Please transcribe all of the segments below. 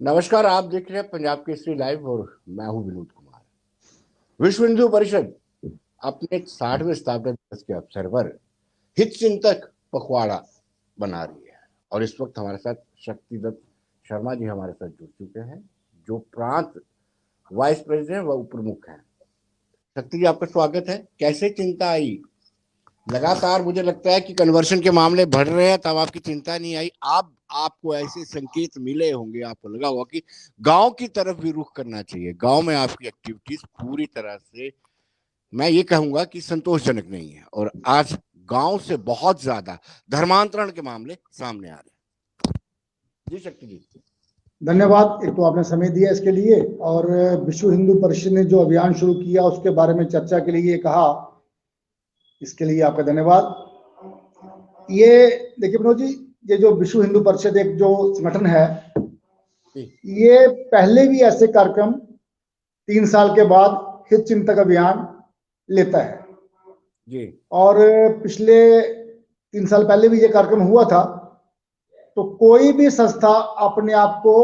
नमस्कार। आप देख रहे हैं पंजाब केसरी लाइव और मैं हूं विनोद कुमार। विश्व हिंदू परिषद अपने 60वें स्थापना दिवस के अवसर पर हित चिंतक पखवाड़ा बना रही है और इस वक्त हमारे साथ शक्तिदत्त शर्मा जी हमारे साथ जुड़ चुके हैं, जो प्रांत वाइस प्रेसिडेंट व उप प्रमुख हैं। शक्ति जी, आपका स्वागत है। कैसे चिंता आई? लगातार मुझे लगता है कि कन्वर्शन के मामले बढ़ रहे हैं, तब आपकी चिंता नहीं आई। आपको ऐसे संकेत मिले होंगे, आपको लगा होगा कि गांव की तरफ भी रुख करना चाहिए। गांव में आपकी एक्टिविटीज पूरी तरह से, मैं ये कहूंगा कि संतोषजनक नहीं है और आज गांव से बहुत ज्यादा धर्मांतरण के मामले सामने आ रहे हैं। जी शक्ति जी। धन्यवाद। एक तो आपने समय दिया इसके लिए, और विश्व हिंदू परिषद ने जो अभियान शुरू किया उसके बारे में चर्चा के लिए कहा, इसके लिए आपका धन्यवाद। ये देखिए विनोद जी, ये जो विश्व हिंदू परिषद एक जो संगठन है, ये पहले भी ऐसे कार्यक्रम 3 साल के बाद हित चिंतक अभियान लेता है जी। और पिछले 3 साल पहले भी ये कार्यक्रम हुआ था। तो कोई भी संस्था अपने आप को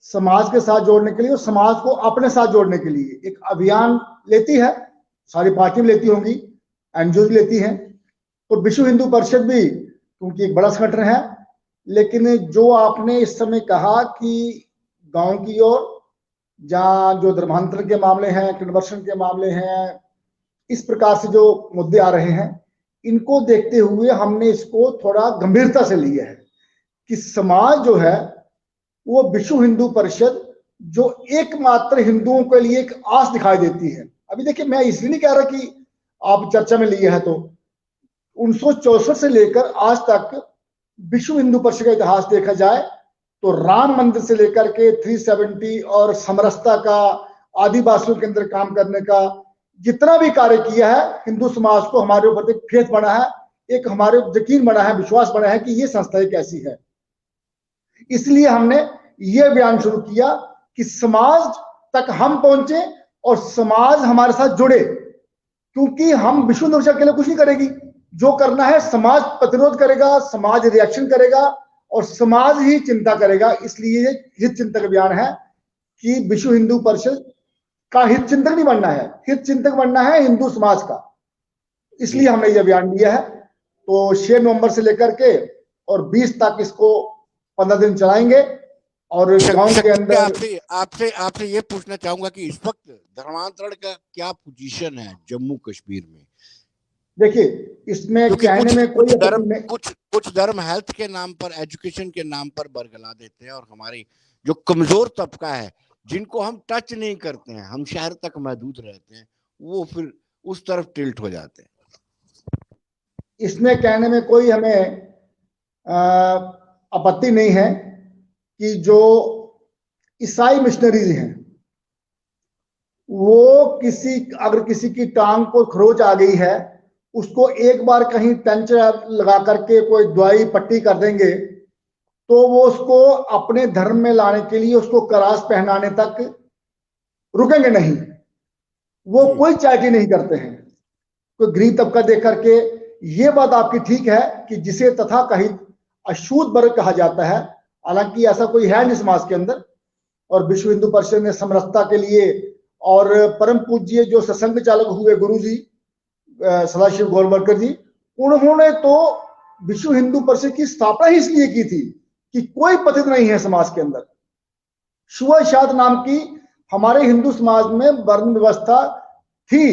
समाज के साथ जोड़ने के लिए और समाज को अपने साथ जोड़ने के लिए एक अभियान लेती है। सारी पार्टियां लेती होंगी, एनजीओ लेती हैं। तो विश्व हिंदू परिषद भी क्योंकि एक बड़ा संगठन है, लेकिन जो आपने इस समय कहा कि गांव की ओर जहां जो धर्मांतरण के मामले हैं, कन्वर्शन के मामले हैं, इस प्रकार से जो मुद्दे आ रहे हैं, इनको देखते हुए हमने इसको थोड़ा गंभीरता से लिया है कि समाज जो है वो विश्व हिंदू परिषद जो एकमात्र हिंदुओं के लिए एक आस दिखाई देती है। अभी देखिए, मैं इसलिए नहीं कह रहा कि आप चर्चा में लिए हैं, तो 1964 से लेकर आज तक विश्व हिंदू परिषद का इतिहास देखा जाए तो राम मंदिर से लेकर के 370 और समरसता का, आदिवासियों के अंदर काम करने का जितना भी कार्य किया है, हिंदू समाज को हमारे ऊपर एक फेथ बना है, एक हमारे यकीन बना है, विश्वास बना है कि ये संस्था एक ऐसी है। इसलिए हमने ये अभियान शुरू किया कि समाज तक हम पहुंचे और समाज हमारे साथ जुड़े, क्योंकि हम विश्व हिंदू परिषद के लिए कुछ नहीं करेगी। जो करना है समाज प्रतिरोध करेगा, समाज रिएक्शन करेगा और समाज ही चिंता करेगा। इसलिए हित चिंतक अभियान है कि विश्व हिंदू परिषद का हित चिंतक नहीं बनना है, हित चिंतक बनना है हिंदू समाज का। इसलिए हमने ये अभियान लिया है। तो 6 नवंबर से लेकर के और 20 तक इसको 15 दिन चलाएंगे। और गांव के अंदर आपसे आपसे आपसे ये पूछना चाहूंगा कि इस वक्त धर्मांतरण का क्या पोजीशन है जम्मू कश्मीर में? देखिए, इसमें कहने में कोई कुछ धर्म हेल्थ के नाम पर, एजुकेशन के नाम पर बरगला देते हैं और हमारी जो कमजोर तबका है, जिनको हम टच नहीं करते हैं, हम शहर तक महदूद रहते हैं, वो फिर उस तरफ टिल्ट हो जाते हैं। इसमें कहने में कोई हमें आपत्ति नहीं है कि जो ईसाई मिशनरीज हैं वो अगर किसी की टांग को खरोच आ गई है, उसको एक बार कहीं टेंच लगा करके कोई दवाई पट्टी कर देंगे तो वो उसको अपने धर्म में लाने के लिए उसको करास पहनाने तक रुकेंगे नहीं। वो कोई चैरिटी नहीं करते हैं, कोई गरीब तबका देख करके। ये बात आपकी ठीक है कि जिसे तथाकथित अछूत वर्ग कहा जाता है, हालांकि ऐसा कोई है नहीं समाज के अंदर। और विश्व हिंदू परिषद ने समरसता के लिए और परम पूज्य जो सत्संग चालक हुए गुरु जी सदाशिव गोलवलकर जी, उन्होंने तो विश्व हिंदू परिषद की स्थापना ही इसलिए की थी कि कोई पतित नहीं है समाज के अंदर। छुआछूत नाम की हमारे हिंदू समाज में वर्ण व्यवस्था थी,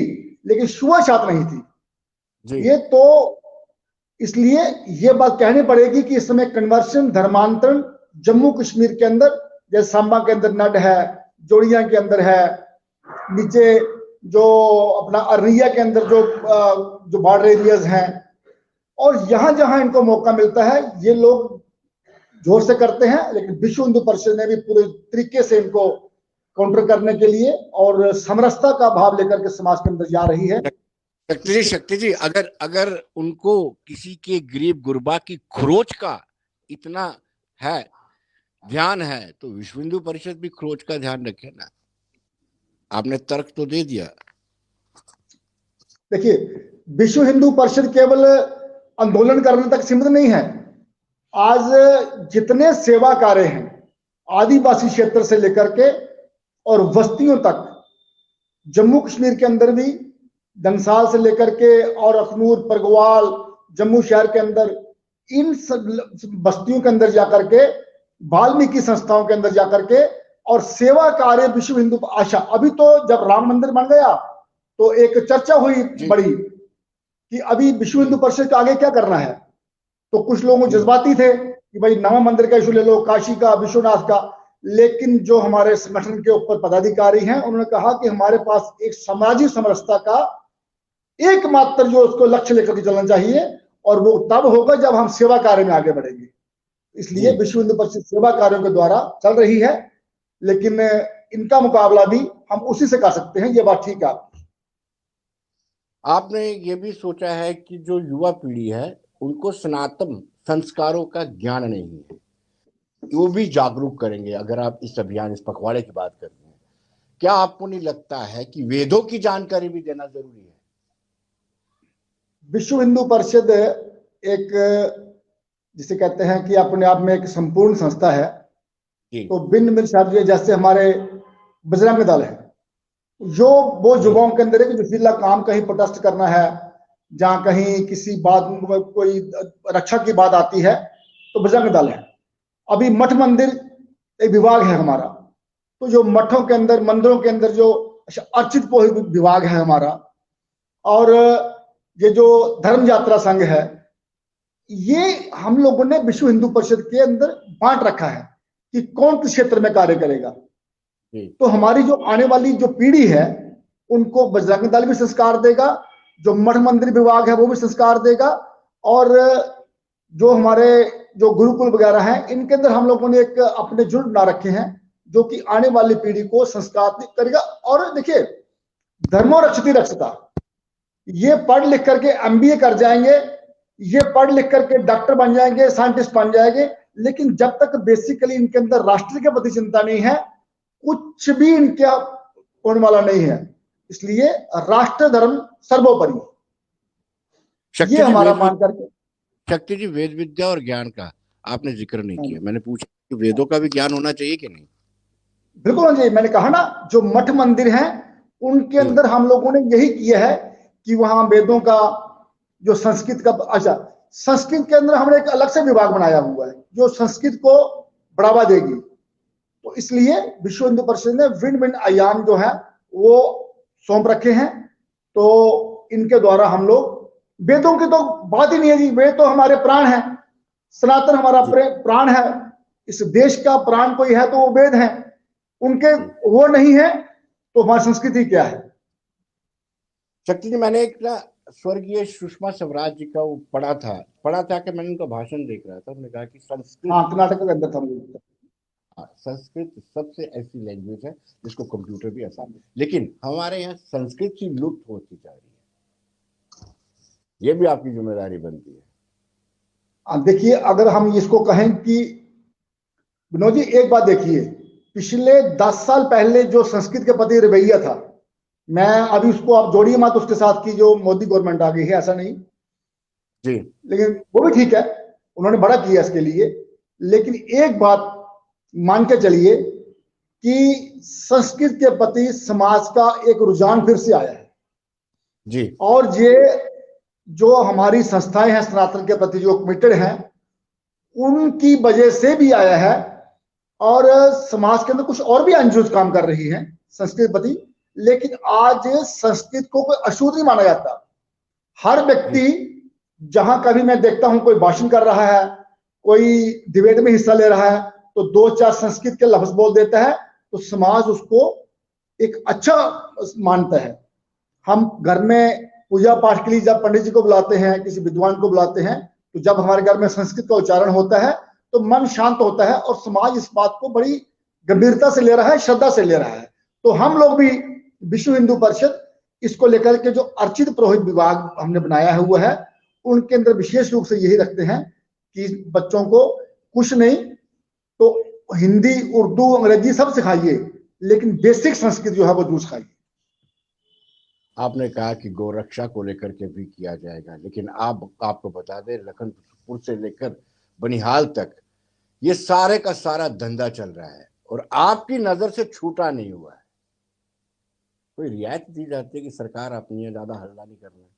लेकिन छुआछूत नहीं थी। ये तो इसलिए ये बात कहनी पड़ेगी कि इस समय कन्वर्शन, धर्मांतरण जम्मू कश्मीर के अंदर, जैसे सांबा के अंदर नड है, जोड़िया के अंदर है, नीचे जो अपना अररिया के अंदर जो बॉर्डर एरियाज हैं, और यहां जहां इनको मौका मिलता है ये लोग जोर से करते हैं। लेकिन विश्व हिंदू परिषद ने भी पूरे तरीके से इनको काउंटर करने के लिए और समरसता का भाव लेकर के समाज के अंदर जा रही है। शक्ति जी, अगर उनको किसी के गरीब गुरबा की खरोच का इतना है, ध्यान है, तो विश्व हिंदू परिषद भी खरोच का ध्यान रखे ना। आपने तर्क तो दे दिया। देखिए, विश्व हिंदू परिषद केवल आंदोलन करने तक सीमित नहीं है। आज जितने सेवा कार्य हैं, आदिवासी क्षेत्र से लेकर के और बस्तियों तक, जम्मू कश्मीर के अंदर भी धनसाल से लेकर के और अखनूर, परगवाल, जम्मू शहर के अंदर, इन सब बस्तियों के अंदर जाकर के, वाल्मीकि संस्थाओं के अंदर जाकर के और सेवा कार्य विश्व हिंदू आशा। अभी तो जब राम मंदिर बन गया तो एक चर्चा हुई बड़ी कि अभी विश्व हिंदू परिषद का आगे क्या करना है। तो कुछ लोग जज्बाती थे कि भाई नवा मंदिर का इशू ले लो, काशी का, विश्वनाथ का। लेकिन जो हमारे संगठन के ऊपर पदाधिकारी हैं उन्होंने कहा कि हमारे पास एक सामाजिक समरसता का एकमात्र जो उसको लक्ष्य लेकर के चलना चाहिए, और वो तब होगा जब हम सेवा कार्य में आगे बढ़ेंगे। इसलिए विश्व हिंदू परिषद सेवा कार्यों के द्वारा चल रही है, लेकिन इनका मुकाबला भी हम उसी से कर सकते हैं, ये बात ठीक है। आपने ये भी सोचा है कि जो युवा पीढ़ी है उनको सनातन संस्कारों का ज्ञान नहीं है, वो भी जागरूक करेंगे अगर आप इस अभियान, इस पखवाड़े की बात करते हैं। क्या आपको नहीं लगता है कि वेदों की जानकारी भी देना जरूरी है? विश्व हिंदू परिषद एक, जिसे कहते हैं कि अपने आप में एक संपूर्ण संस्था है। तो भिन्न भिन्न शास्त्रीय, जैसे हमारे बजरंग दल है, जो वो युवाओं के अंदर है कि जोशीला काम, कहीं प्रोटेस्ट करना है, जहां कहीं किसी बात, कोई रक्षा की बात आती है तो बजरंग दल है। अभी मठ मंदिर एक विभाग है हमारा, तो जो मठों के अंदर, मंदिरों के अंदर जो अर्चित पुरोहित विभाग है हमारा, और ये जो धर्म यात्रा संघ है, ये हम लोगों ने विश्व हिंदू परिषद के अंदर बांट रखा है कि कौन किस क्षेत्र में कार्य करेगा। तो हमारी जो आने वाली जो पीढ़ी है उनको बजरंग दल भी संस्कार देगा, जो मठ मंदिर विभाग है वो भी संस्कार देगा, और जो हमारे जो गुरुकुल वगैरह हैं इनके अंदर हम लोगों ने एक अपने जुड़ बना रखे हैं जो कि आने वाली पीढ़ी को संस्कार करेगा। और देखिए, धर्मो रक्षति रक्षता, ये पढ़ लिख करके एमबीए कर जाएंगे, ये पढ़ लिख करके डॉक्टर बन जाएंगे, साइंटिस्ट बन जाएंगे, लेकिन जब तक बेसिकली इनके अंदर राष्ट्र के प्रति चिंता नहीं है, कुछ भी इनके होने वाला नहीं है। इसलिए राष्ट्र धर्म सर्वोपरि, ये हमारा मान करके। शक्ति जी, वेद विद्या और ज्ञान का आपने जिक्र नहीं किया। मैंने पूछा कि वेदों का भी ज्ञान होना चाहिए कि नहीं? बिल्कुल जी, मैंने कहा ना, जो मठ मंदिर हैं उनके अंदर हम लोगों ने यही किया है कि वहां वेदों का, जो संस्कृत का, अच्छा, संस्कृत के अंदर हमने एक अलग से विभाग बनाया हुआ है जो संस्कृत को बढ़ावा देगी। तो इसलिए विश्व हिंदू परिषद ने भिन्न भिन्न आयाम जो है वो सौंप रखे हैं। तो इनके द्वारा हम लोग, वेदों की तो बात ही नहीं है जी, वेद तो हमारे प्राण है, सनातन हमारा प्राण है, इस देश का प्राण कोई है तो वो वेद है। उनके वो नहीं है तो हमारी संस्कृति क्या है। शक्ति जी, मैंने एक ना स्वर्गीय सुषमा स्वराज जी का वो पढ़ा था कि मैंने उनका भाषण देख रहा था। उन्होंने कहा कि संस्कृत, हाँ, कर्नाटक के अंदर था। संस्कृत सबसे ऐसी लैंग्वेज है जिसको कंप्यूटर भी आसान है, लेकिन हमारे यहाँ संस्कृत की लुप्त होती जा रही है। ये भी आपकी जिम्मेदारी बनती है। देखिए, अगर हम इसको कहें कि विनोद जी, एक बात देखिए, पिछले 10 साल पहले जो संस्कृत के प्रति रवैया था, मैं अभी उसको आप जोड़िए मत उसके साथ की जो मोदी गवर्नमेंट आ गई है, ऐसा नहीं जी, लेकिन वो भी ठीक है, उन्होंने बड़ा किया इसके लिए। लेकिन एक बात मान के चलिए कि संस्कृत के प्रति समाज का एक रुझान फिर से आया है जी, और ये जो हमारी संस्थाएं हैं सनातन के प्रति जो कमिटेड हैं, उनकी वजह से भी आया है। और समाज के अंदर कुछ और भी अनजूझ काम कर रही हैं संस्कृत प्रति, लेकिन आज संस्कृत को कोई अशुद्ध नहीं माना जाता। हर व्यक्ति, जहां कभी मैं देखता हूं कोई भाषण कर रहा है, कोई डिबेट में हिस्सा ले रहा है, तो 2-4 संस्कृत के लफ्ज बोल देता है तो समाज उसको एक अच्छा मानता है। हम घर में पूजा पाठ के लिए जब पंडित जी को बुलाते हैं, किसी विद्वान को बुलाते हैं, तो जब हमारे घर में संस्कृत का उच्चारण होता है तो मन शांत होता है और समाज इस बात को बड़ी गंभीरता से ले रहा है, श्रद्धा से ले रहा है। तो हम लोग भी विश्व हिंदू परिषद इसको लेकर के जो अर्चित पुरोहित विभाग हमने बनाया हुआ है, उनके अंदर विशेष रूप से यही रखते हैं कि बच्चों को कुछ नहीं तो हिंदी, उर्दू, अंग्रेजी सब सिखाइए, लेकिन बेसिक संस्कृत जो है वो जरूर सिखाइए। आपने कहा कि गोरक्षा को लेकर के भी किया जाएगा, लेकिन आपको बता दें, लखनपुर से लेकर बनिहाल तक ये सारे का सारा धंधा चल रहा है और आपकी नजर से छूटा नहीं हुआ है। कोई रियायत दी जाती है कि सरकार अपनी है, ज्यादा हल्ला नहीं करना है।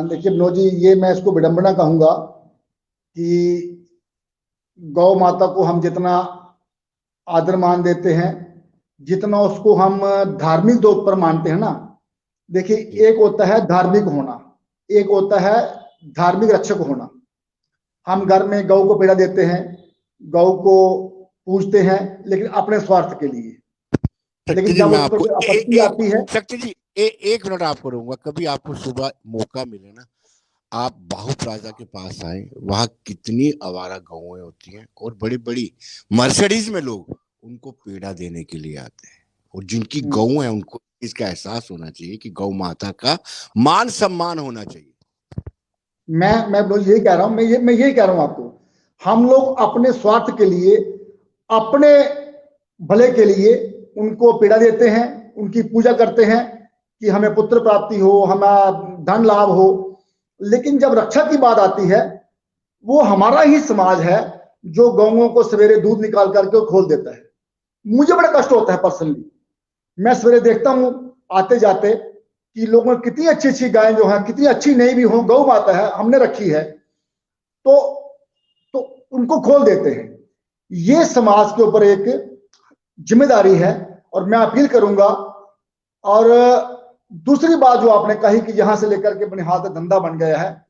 देखिए मनोज जी, ये मैं इसको विडंबना कहूंगा कि गौ माता को हम जितना आदर मान देते हैं, जितना उसको हम धार्मिक तौर पर मानते हैं ना, देखिए एक होता है धार्मिक होना, एक होता है धार्मिक रक्षक होना। हम घर में गौ को पीड़ा देते हैं, गौ को पूजते हैं, लेकिन अपने स्वार्थ के लिए। शक्ति लेकिन जी, जब मैं उस पर आपको कोई आपत्ति आती है, शक्ति जी एक मिनट आपको रहूंगा। कभी आपको सुबह मौका मिले ना, आप बाहु प्लाजा के पास आए, वहां कितनी आवारा गौएं होती हैं और बड़ी बड़ी मर्सिडीज में लोग उनको पीड़ा देने के लिए आते हैं। और जिनकी गौ है उनको इसका एहसास होना चाहिए कि गौ माता का मान सम्मान होना चाहिए। मैं यही कह रहा हूं, मैं यही कह रहा हूं आपको। हम लोग अपने स्वार्थ के लिए, अपने भले के लिए उनको पीड़ा देते हैं, उनकी पूजा करते हैं कि हमें पुत्र प्राप्ति हो, हमें धन लाभ हो। लेकिन जब रक्षा की बात आती है, वो हमारा ही समाज है जो गौओं को सवेरे दूध निकाल करके खोल देता है। मुझे बड़ा कष्ट होता है पर्सनली। मैं सवेरे देखता हूं आते जाते कि लोगों में कितनी अच्छी अच्छी गायें जो है, कितनी अच्छी नहीं भी हो, गौ माता है, हमने रखी है, तो उनको खोल देते हैं। ये समाज के ऊपर एक जिम्मेदारी है और मैं अपील करूंगा। और दूसरी बात जो आपने कही कि यहां से लेकर के बनिहाल तक धंधा बन गया है,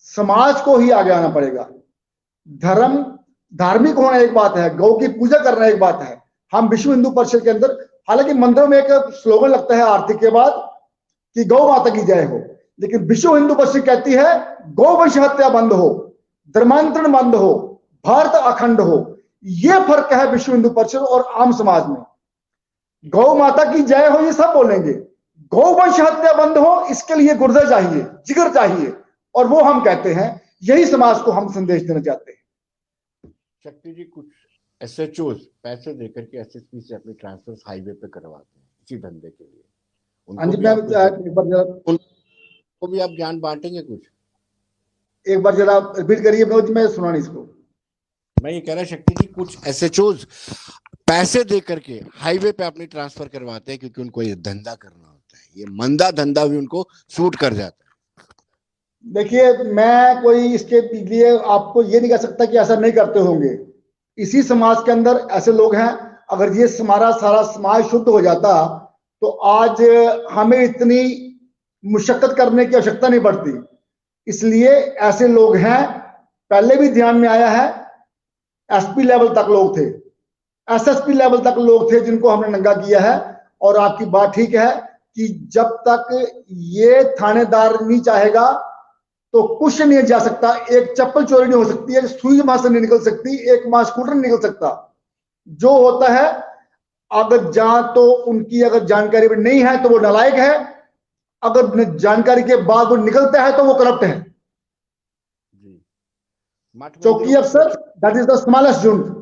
समाज को ही आगे आना पड़ेगा। धर्म, धार्मिक होना एक बात है, गौ की पूजा करना एक बात है। हम विश्व हिंदू परिषद के अंदर, हालांकि मंदिरों में एक स्लोगन लगता है आरती के बाद कि गौ माता की जय हो, लेकिन विश्व हिंदू परिषद कहती है गौवंश हत्या बंद हो, धर्मांतरण बंद हो, भारत अखंड हो। यह फर्क है विश्व हिंदू परिषद और आम समाज में। गौ माता की जय हो ये सब बोलेंगे, गौवंश हत्या बंद हो इसके लिए गुर्दे चाहिए, जिगर चाहिए, और वो हम कहते हैं। यही समाज को हम संदेश देना चाहते हैं। शक्ति जी, कुछ एसएचओ पैसे देकर के एसएसपी से अपनी ट्रांसफर हाईवे पे करवाते हैं इसी धंधे के लिए। उनको भी आप ज्ञान बांटेंगे कुछ? एक बार जरा रिपीट करिए, मैं सुना नहीं इसको। मैं ये कह रहा शक्ति जी, कुछ एसएचओ पैसे दे करके हाईवे पे अपनी ट्रांसफर करवाते हैं क्योंकि उनको ये धंधा करना होता है, ये मंदा धंधा भी उनको सूट कर जाता है। देखिए, मैं कोई इसके लिए आपको ये नहीं कह सकता कि ऐसा नहीं करते होंगे। इसी समाज के अंदर ऐसे लोग हैं। अगर ये हमारा सारा समाज शुद्ध हो जाता तो आज हमें इतनी मुशक्कत करने की आवश्यकता नहीं पड़ती। इसलिए ऐसे लोग हैं। पहले भी ध्यान में आया है, एसपी लेवल तक लोग थे, एसएसपी लेवल तक लोग थे जिनको हमने नंगा किया है। और आपकी बात ठीक है कि जब तक ये थानेदार नहीं चाहेगा तो कुछ नहीं जा सकता। एक चप्पल चोरी नहीं हो सकती है, सुई वहां से नहीं निकल सकती, एक वहां स्कूटर नहीं निकल सकता। जो होता है, अगर जहां तो उनकी अगर जानकारी में नहीं है तो वो नालायक है, अगर जानकारी के बाद वो निकलता है तो वो करप्ट है। चौकी अफसर that is the smallest unit.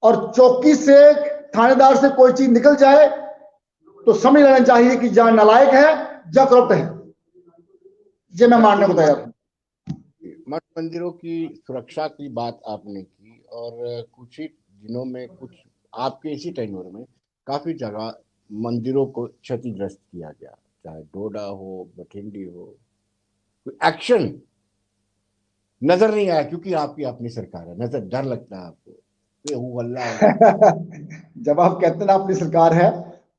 और चौकी से थानेदार से कोई चीज निकल जाए तो समझ लेना चाहिए कि जहां नालायक है, जहां करप्ट है। ये मैं मानने को तैयार हूं। मठ मंदिरों की सुरक्षा की बात आपने की, और कुछ ही दिनों में, कुछ आपके इसी टेन्योर में काफी जगह मंदिरों को क्षतिग्रस्त किया गया, चाहे डोडा हो, बठिंडी हो। कोई एक्शन नजर नहीं आया क्योंकि आपकी अपनी सरकार है। नजर डर लगता है आपको? जब आप कहते हैं ना अपनी सरकार है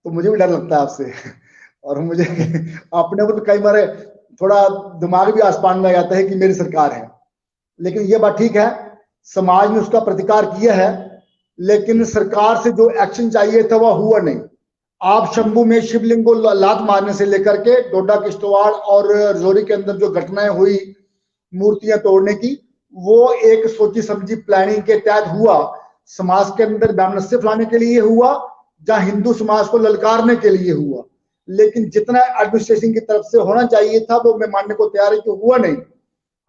तो मुझे भी डर लगता है आपसे। और मुझे अपने ऊपर कई बार थोड़ा दिमाग भी आसमान में आ जाता है कि मेरी सरकार है। लेकिन ये बात ठीक है, समाज ने उसका प्रतिकार किया है, लेकिन सरकार से जो एक्शन चाहिए था वह हुआ नहीं। आप शंभू में शिवलिंग को लात मारने से लेकर के डोडा किश्तवाड़ और रजौरी के अंदर जो घटनाएं हुई मूर्तियां तोड़ने की, वो एक सोची समझी प्लानिंग के तहत हुआ। समाज के अंदर वैमनस्य फैलाने के लिए हुआ, जहां हिंदू समाज को ललकारने के लिए हुआ। लेकिन जितना एडमिनिस्ट्रेशन की तरफ से होना चाहिए था वो मैं मानने को तैयार है कि हुआ नहीं।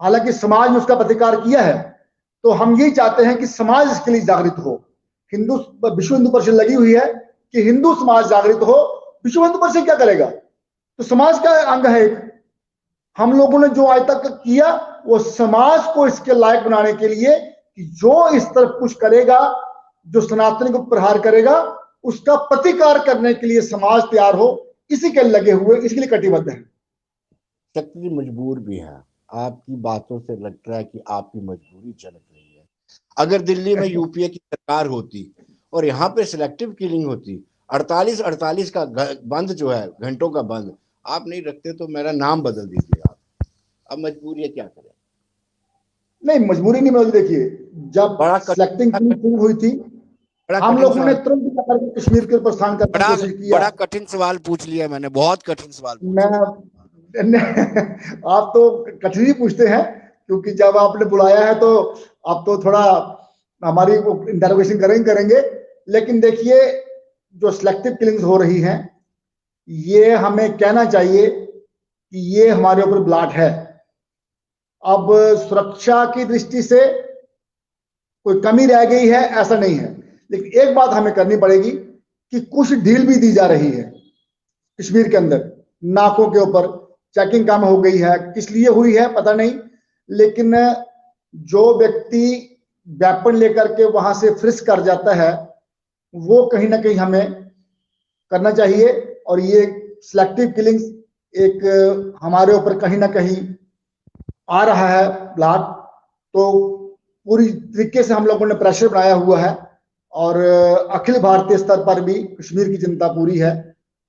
हालांकि समाज ने उसका प्रतिकार किया है। तो हम यही चाहते हैं कि समाज इसके लिए जागृत हो। विश्व हिंदू परिषद लगी हुई है कि हिंदू समाज जागृत हो। विश्व हिंदू परिषद क्या करेगा? तो समाज का अंग है एक। हम लोगों ने जो आज तक किया वो समाज को इसके लायक बनाने के लिए कि जो इस तरफ कुछ करेगा, जो सनातन को प्रहार करेगा, उसका प्रतिकार करने के लिए समाज तैयार हो, इसी के लगे हुए, इसके लिए कटिबद्ध है। शक्ति जी मजबूर भी है, आपकी बातों से लगता है कि आपकी मजबूरी झलक रही है। अगर दिल्ली में यूपीए की सरकार होती और यहाँ पे सिलेक्टिव किलिंग होती, 48-48 का बंद जो है, घंटों का बंद आप नहीं रखते तो मेरा नाम बदल दीजिए आप। अब मजबूरी है, क्या करें। नहीं, मजबूरी नहीं बदली। देखिए, जब बड़ा सिलेक्टिंग कठिन हुई थी, बड़ा हम कठिन लोगों ने सवाल, तुरंत कश्मीर के प्रस्थान करने की बड़ा कोशिश किया। बड़ा कठिन सवाल पूछ लिया मैंने, बहुत कठिन सवाल पूछ मैं आप तो कठिन ही पूछते हैं, क्योंकि जब आपने बुलाया है तो आप तो थोड़ा हमारी इंटरोगेशन करेंगे। लेकिन देखिए, जो सिलेक्टिव किलिंग्स हो रही हैं, ये हमें कहना चाहिए कि ये हमारे ऊपर ब्लाट है। अब सुरक्षा की दृष्टि से कोई कमी रह गई है ऐसा नहीं है, लेकिन एक बात हमें करनी पड़ेगी कि कुछ ढील भी दी जा रही है कश्मीर के अंदर। नाकों के ऊपर चेकिंग कम हो गई है, किस लिए हुई है पता नहीं, लेकिन जो व्यक्ति वेपन लेकर के वहां से फ्रिस्क कर जाता है, वो कहीं ना कहीं हमें करना चाहिए। और ये सिलेक्टिव किलिंग्स एक हमारे ऊपर कहीं ना कहीं आ रहा है ब्लाट, तो पूरी तरीके से हम लोगों ने प्रेशर बनाया हुआ है। और अखिल भारतीय स्तर पर भी कश्मीर की चिंता पूरी है,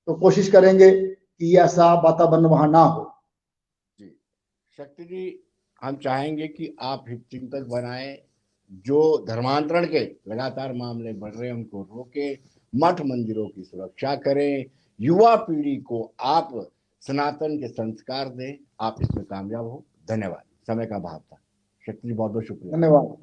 तो कोशिश करेंगे कि ऐसा वातावरण वहां ना हो। जी शक्ति जी, हम चाहेंगे कि आप हितचिंतक बनाएं, जो धर्मांतरण के लगातार मामले बढ़ रहे हैं उनको रोके, मठ मंदिरों की सुरक्षा करें, युवा पीढ़ी को आप सनातन के संस्कार दें, आप इसमें कामयाब हो। धन्यवाद, समय का अभाव था। शक्ति जी बहुत बहुत शुक्रिया। धन्यवाद।